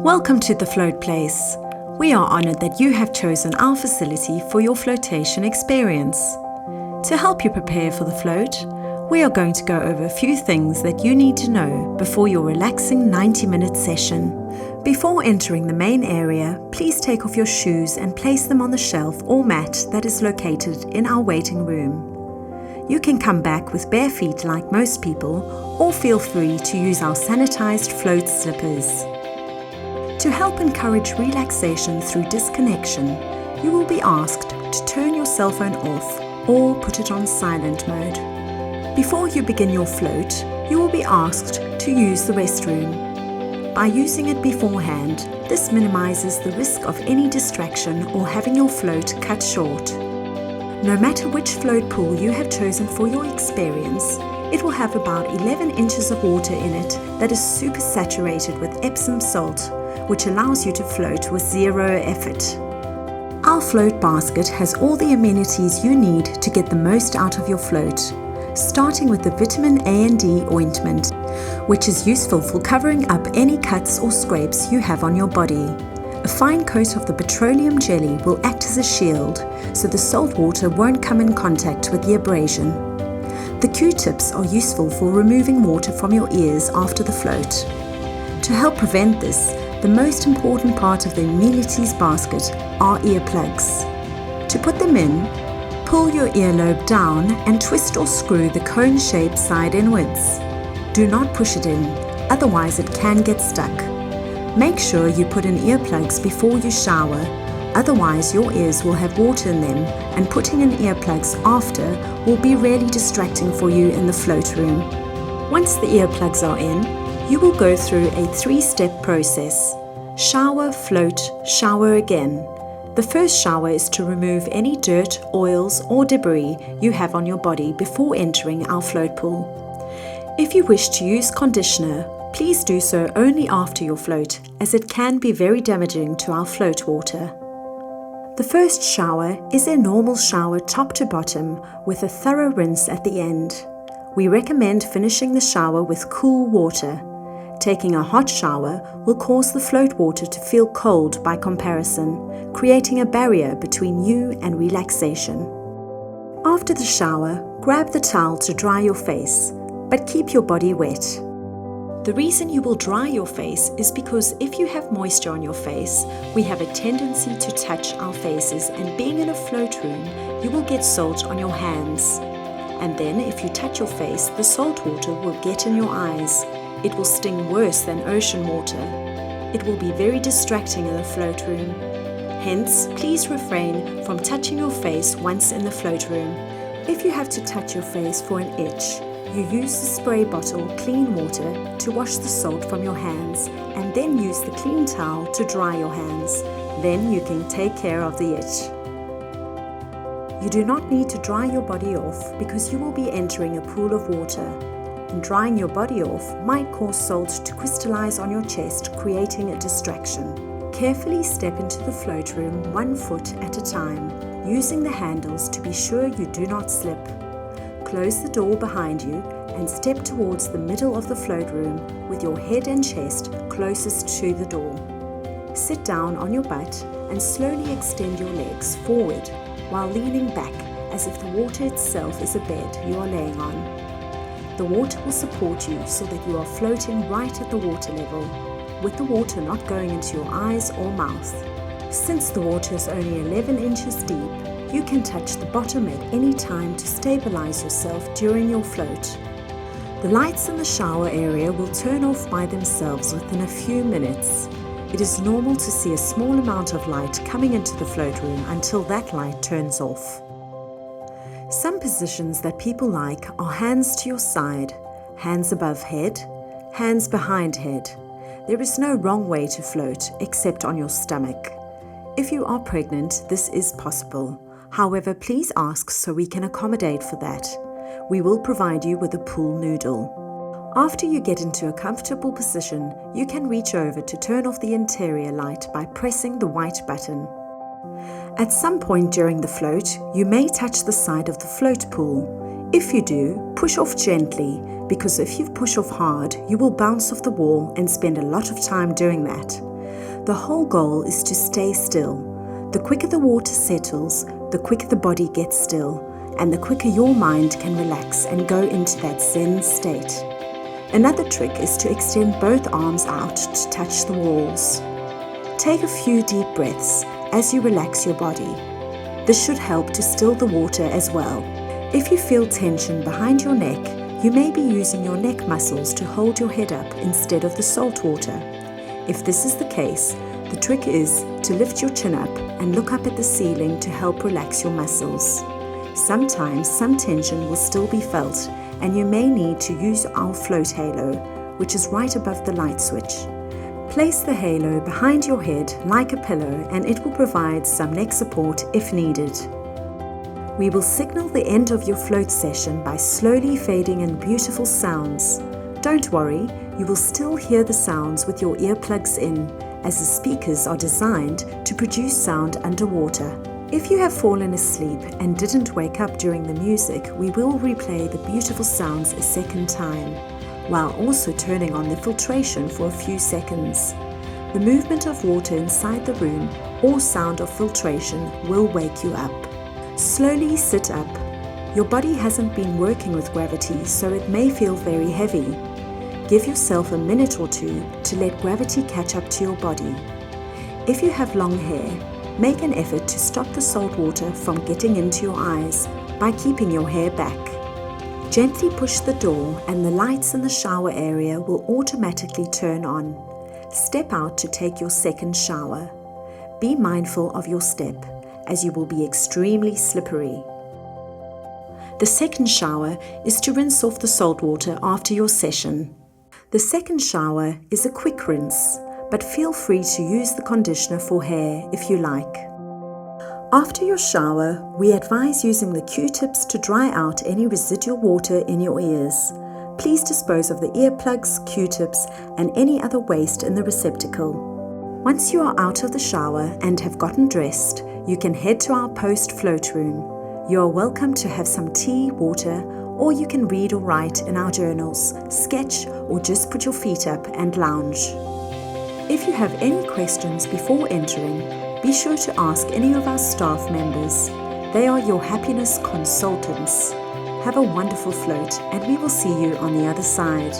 Welcome to the Float Place. We are honored that you have chosen our facility for your flotation experience. To help you prepare for the float, we are going to go over a few things that you need to know before your relaxing 90-minute session. Before entering the main area, please take off your shoes and place them on the shelf or mat that is located in our waiting room. You can come back with bare feet like most people, or feel free to use our sanitized float slippers. To help encourage relaxation through disconnection, you will be asked to turn your cell phone off or put it on silent mode. Before you begin your float, you will be asked to use the restroom. By using it beforehand, this minimizes the risk of any distraction or having your float cut short. No matter which float pool you have chosen for your experience, it will have about 11 inches of water in it that is super saturated with Epsom salt, which allows you to float with zero effort. Our float basket has all the amenities you need to get the most out of your float, starting with the vitamin A and D ointment, which is useful for covering up any cuts or scrapes you have on your body. A fine coat of the petroleum jelly will act as a shield, so the salt water won't come in contact with the abrasion. The Q-tips are useful for removing water from your ears after the float. To help prevent this, the most important part of the amenities basket are earplugs. To put them in, pull your earlobe down and twist or screw the cone-shaped side inwards. Do not push it in, otherwise it can get stuck. Make sure you put in earplugs before you shower, otherwise your ears will have water in them, and putting in earplugs after will be really distracting for you in the float room. Once the earplugs are in, you will go through a 3-step process. Shower, float, shower again. The first shower is to remove any dirt, oils or debris you have on your body before entering our float pool. If you wish to use conditioner, please do so only after your float, as it can be very damaging to our float water. The first shower is a normal shower top to bottom with a thorough rinse at the end. We recommend finishing the shower with cool water. Taking a hot shower will cause the float water to feel cold by comparison, creating a barrier between you and relaxation. After the shower, grab the towel to dry your face, but keep your body wet. The reason you will dry your face is because if you have moisture on your face, we have a tendency to touch our faces, and being in a float room, you will get salt on your hands. And then if you touch your face, the salt water will get in your eyes. It will sting worse than ocean water. It will be very distracting in the float room. Hence, please refrain from touching your face once in the float room. If you have to touch your face for an itch, you use the spray bottle clean water to wash the salt from your hands, and then use the clean towel to dry your hands. Then you can take care of the itch. You do not need to dry your body off because you will be entering a pool of water. And drying your body off might cause salt to crystallize on your chest, creating a distraction. Carefully step into the float room 1 foot at a time, using the handles to be sure you do not slip. Close the door behind you and step towards the middle of the float room with your head and chest closest to the door. Sit down on your butt and slowly extend your legs forward while leaning back as if the water itself is a bed you are laying on. The water will support you so that you are floating right at the water level, with the water not going into your eyes or mouth. Since the water is only 11 inches deep, you can touch the bottom at any time to stabilize yourself during your float. The lights in the shower area will turn off by themselves within a few minutes. It is normal to see a small amount of light coming into the float room until that light turns off. Some positions that people like are hands to your side, hands above head, hands behind head. There is no wrong way to float except on your stomach. If you are pregnant, this is possible. However, please ask so we can accommodate for that. We will provide you with a pool noodle. After you get into a comfortable position, you can reach over to turn off the interior light by pressing the white button. At some point during the float, you may touch the side of the float pool. If you do, push off gently, because if you push off hard, you will bounce off the wall and spend a lot of time doing that. The whole goal is to stay still. The quicker the water settles, the quicker the body gets still, and the quicker your mind can relax and go into that Zen state. Another trick is to extend both arms out to touch the walls. Take a few deep breaths as you relax your body. This should help to still the water as well. If you feel tension behind your neck, you may be using your neck muscles to hold your head up instead of the salt water. If this is the case, the trick is to lift your chin up and look up at the ceiling to help relax your muscles. Sometimes some tension will still be felt, and you may need to use our float halo, which is right above the light switch. Place the halo behind your head like a pillow, and it will provide some neck support if needed. We will signal the end of your float session by slowly fading in beautiful sounds. Don't worry, you will still hear the sounds with your earplugs in, as the speakers are designed to produce sound underwater. If you have fallen asleep and didn't wake up during the music, we will replay the beautiful sounds a second time, while also turning on the filtration for a few seconds. The movement of water inside the room or sound of filtration will wake you up. Slowly sit up. Your body hasn't been working with gravity, so it may feel very heavy. Give yourself a minute or two to let gravity catch up to your body. If you have long hair, make an effort to stop the salt water from getting into your eyes by keeping your hair back. Gently push the door and the lights in the shower area will automatically turn on. Step out to take your second shower. Be mindful of your step, as you will be extremely slippery. The second shower is to rinse off the salt water after your session. The second shower is a quick rinse, but feel free to use the conditioner for hair if you like. After your shower, we advise using the Q-tips to dry out any residual water in your ears. Please dispose of the earplugs, Q-tips, and any other waste in the receptacle. Once you are out of the shower and have gotten dressed, you can head to our post-float room. You are welcome to have some tea, water, or you can read or write in our journals, sketch, or just put your feet up and lounge. If you have any questions before entering, be sure to ask any of our staff members. They are your happiness consultants. Have a wonderful float, and we will see you on the other side.